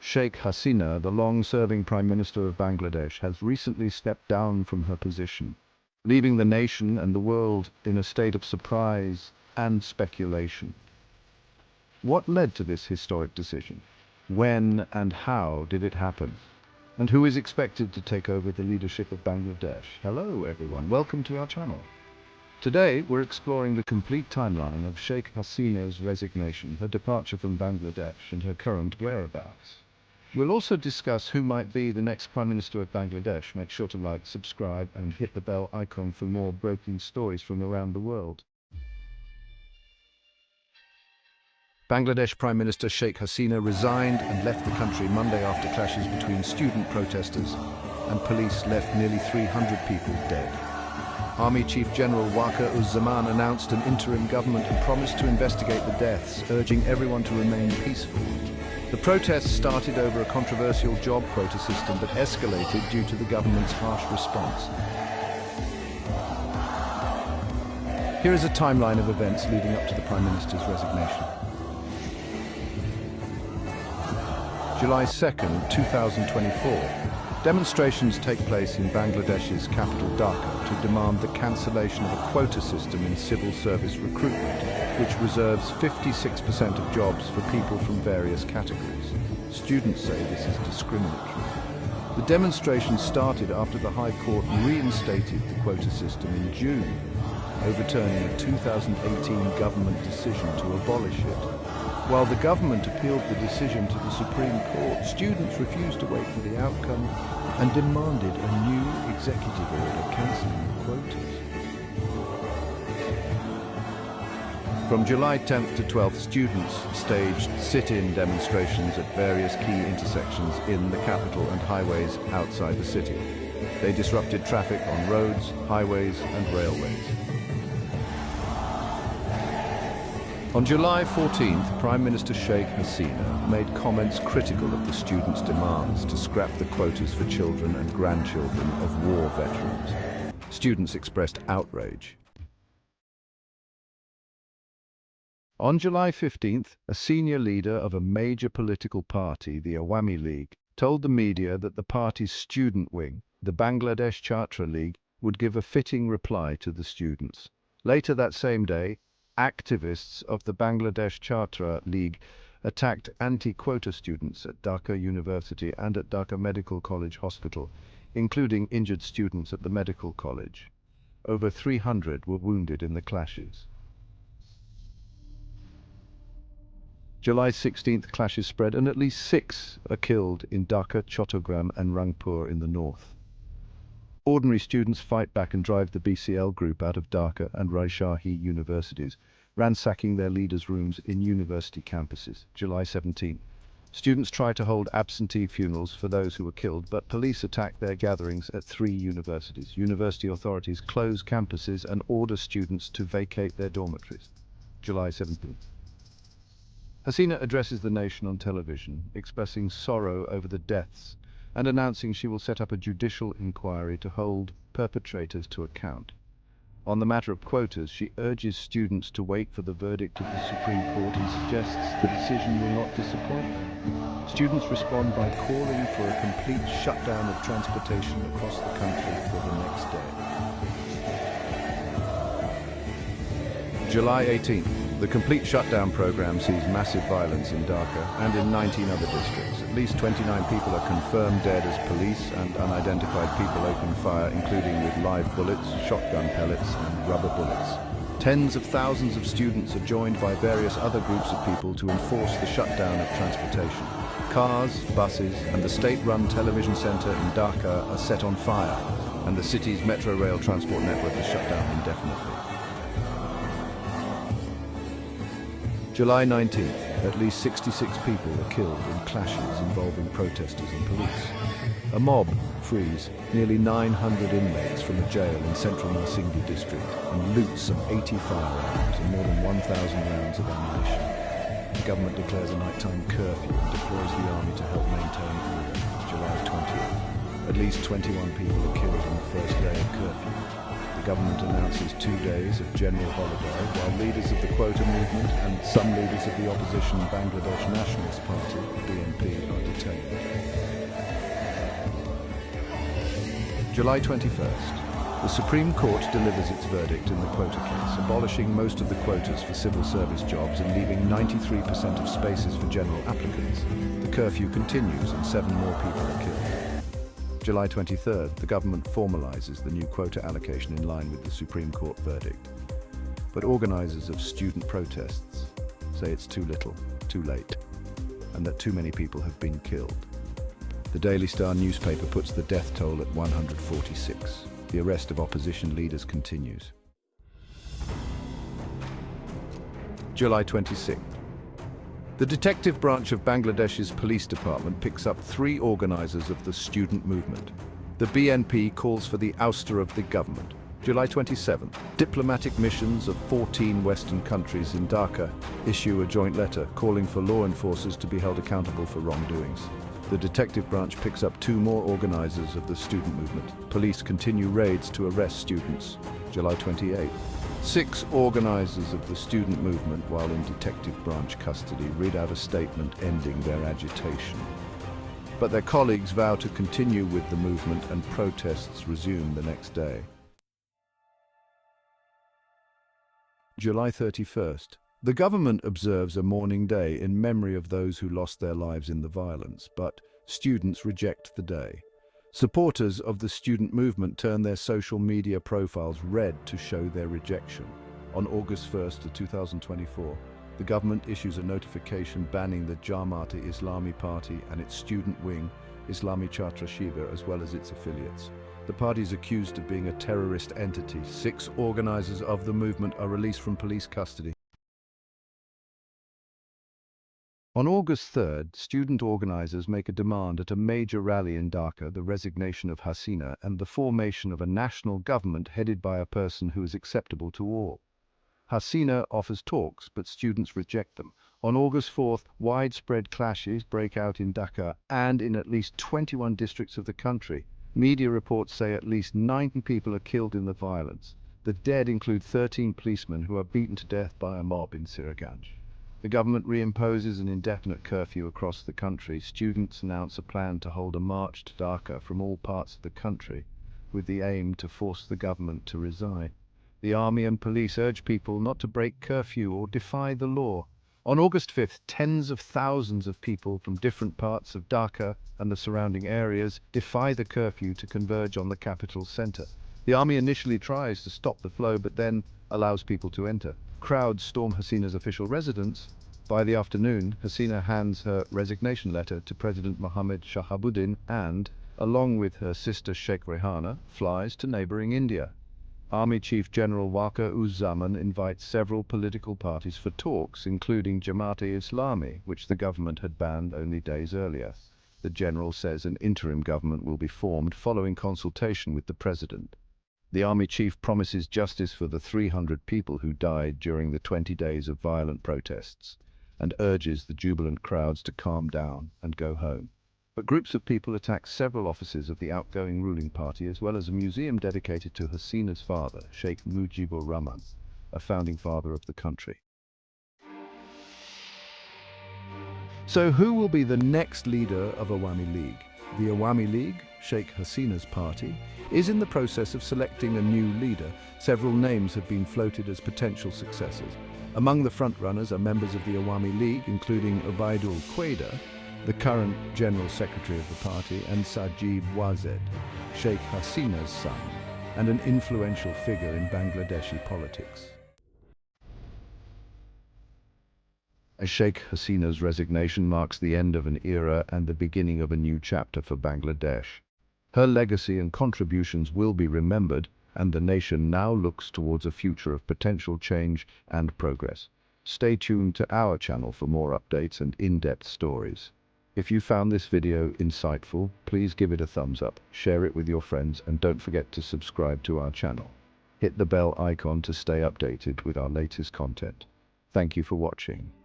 Sheikh Hasina, the long-serving Prime Minister of Bangladesh, has recently stepped down from her position, leaving the nation and the world in a state of surprise and speculation. What led to this historic decision? When and how did it happen? And who is expected to take over the leadership of Bangladesh? Hello everyone, welcome to our channel. Today we're exploring the complete timeline of Sheikh Hasina's resignation, her departure from Bangladesh and her current whereabouts. We'll also discuss who might be the next Prime Minister of Bangladesh. Make sure to like, subscribe and hit the bell icon for more breaking stories from around the world. Bangladesh Prime Minister Sheikh Hasina resigned and left the country Monday after clashes between student protesters and police left nearly 300 people dead. Army Chief General Waqar Uzzaman announced an interim government and promised to investigate the deaths, urging everyone to remain peaceful. The protests started over a controversial job quota system that escalated due to the government's harsh response. Here is a timeline of events leading up to the Prime Minister's resignation. July 2nd, 2024. Demonstrations take place in Bangladesh's capital Dhaka to demand the cancellation of a quota system in civil service recruitment, which reserves 56% of jobs for people from various categories. Students say this is discriminatory. The demonstration started after the High Court reinstated the quota system in June, overturning a 2018 government decision to abolish it. While the government appealed the decision to the Supreme Court, students refused to wait for the outcome and demanded a new executive order cancelling the quotas. From July 10th to 12th, students staged sit-in demonstrations at various key intersections in the capital and highways outside the city. They disrupted traffic on roads, highways and railways. On July 14th, Prime Minister Sheikh Hasina made comments critical of the students' demands to scrap the quotas for children and grandchildren of war veterans. Students expressed outrage. On July 15th, a senior leader of a major political party, the Awami League, told the media that the party's student wing, the Bangladesh Chhatra League, would give a fitting reply to the students. Later that same day, activists of the Bangladesh Chhatra League attacked anti-quota students at Dhaka University and at Dhaka Medical College Hospital, including injured students at the medical college. Over 300 were wounded in the clashes. July 16th, clashes spread and at least 6 are killed in Dhaka, Chattogram and Rangpur in the north. Ordinary students fight back and drive the BCL group out of Dhaka and Rajshahi universities, ransacking their leaders' rooms in university campuses. July 17. Students try to hold absentee funerals for those who were killed, but police attack their gatherings at 3 universities. University authorities close campuses and order students to vacate their dormitories. July 17. Hasina addresses the nation on television, expressing sorrow over the deaths and announcing she will set up a judicial inquiry to hold perpetrators to account. On the matter of quotas, she urges students to wait for the verdict of the Supreme Court and suggests the decision will not disappoint them. Students respond by calling for a complete shutdown of transportation across the country for the next day. July 18th. The complete shutdown program sees massive violence in Dhaka and in 19 other districts. At least 29 people are confirmed dead as police and unidentified people open fire, including with live bullets, shotgun pellets and rubber bullets. Tens of thousands of students are joined by various other groups of people to enforce the shutdown of transportation. Cars, buses and the state-run television centre in Dhaka are set on fire, and the city's metro rail transport network is shut down indefinitely. July 19th, at least 66 people are killed in clashes involving protesters and police. A mob frees nearly 900 inmates from a jail in central Narsingi district and loots some 80 firearms and more than 1,000 rounds of ammunition. The government declares a nighttime curfew and deploys the army to help maintain order. July 20th, at least 21 people are killed on the first day of curfew. The the government announces 2 days of general holiday, while leaders of the quota movement and some leaders of the opposition Bangladesh Nationalist Party, BNP, are detained. July 21st. The Supreme Court delivers its verdict in the quota case, abolishing most of the quotas for civil service jobs and leaving 93% of spaces for general applicants. The curfew continues and 7 more people are killed. July 23rd, the government formalizes the new quota allocation in line with the Supreme Court verdict. But organizers of student protests say it's too little, too late, and that too many people have been killed. The Daily Star newspaper puts the death toll at 146. The arrest of opposition leaders continues. July 26th. The detective branch of Bangladesh's police department picks up 3 organizers of the student movement. The BNP calls for the ouster of the government. July 27th. Diplomatic missions of 14 Western countries in Dhaka issue a joint letter calling for law enforcers to be held accountable for wrongdoings. The detective branch picks up 2 more organizers of the student movement. Police continue raids to arrest students. July 28th. 6 organizers of the student movement, while in detective branch custody, read out a statement ending their agitation. But their colleagues vow to continue with the movement and protests resume the next day. July 31st. The government observes a mourning day in memory of those who lost their lives in the violence, but students reject the day. Supporters of the student movement turn their social media profiles red to show their rejection. On August 1st, 2024, the government issues a notification banning the Jamaat-e-Islami party and its student wing, Islami Chhatra Shibir, as well as its affiliates. The party is accused of being a terrorist entity. 6 organizers of the movement are released from police custody. On August 3rd, student organizers make a demand at a major rally in Dhaka, the resignation of Hasina and the formation of a national government headed by a person who is acceptable to all. Hasina offers talks, but students reject them. On August 4th, widespread clashes break out in Dhaka and in at least 21 districts of the country. Media reports say at least 90 people are killed in the violence. The dead include 13 policemen who are beaten to death by a mob in Siraganj. The government reimposes an indefinite curfew across the country. Students announce a plan to hold a march to Dhaka from all parts of the country, with the aim to force the government to resign. The army and police urge people not to break curfew or defy the law. On August 5th, tens of thousands of people from different parts of Dhaka and the surrounding areas defy the curfew to converge on the capital centre. The army initially tries to stop the flow, but then allows people to enter. Crowds storm Hasina's official residence. By the afternoon, Hasina hands her resignation letter to President Mohammed Shahabuddin and, along with her sister Sheikh Rehana, flies to neighbouring India. Army Chief General Waqar-uz-Zaman invites several political parties for talks, including Jamaat-e-Islami, which the government had banned only days earlier. The general says an interim government will be formed following consultation with the president. The army chief promises justice for the 300 people who died during the 20 days of violent protests and urges the jubilant crowds to calm down and go home. But groups of people attack several offices of the outgoing ruling party, as well as a museum dedicated to Hasina's father, Sheikh Mujibur Rahman, a founding father of the country. So who will be the next leader of Awami League? The Awami League, Sheikh Hasina's party, is in the process of selecting a new leader. Several names have been floated as potential successors. Among the frontrunners are members of the Awami League, including Ubaidul Quaida, the current General Secretary of the party, and Sajib Wazed, Sheikh Hasina's son, and an influential figure in Bangladeshi politics. Sheikh Hasina's resignation marks the end of an era and the beginning of a new chapter for Bangladesh. Her legacy and contributions will be remembered, and the nation now looks towards a future of potential change and progress. Stay tuned to our channel for more updates and in-depth stories. If you found this video insightful, please give it a thumbs up, share it with your friends, and don't forget to subscribe to our channel. Hit the bell icon to stay updated with our latest content. Thank you for watching.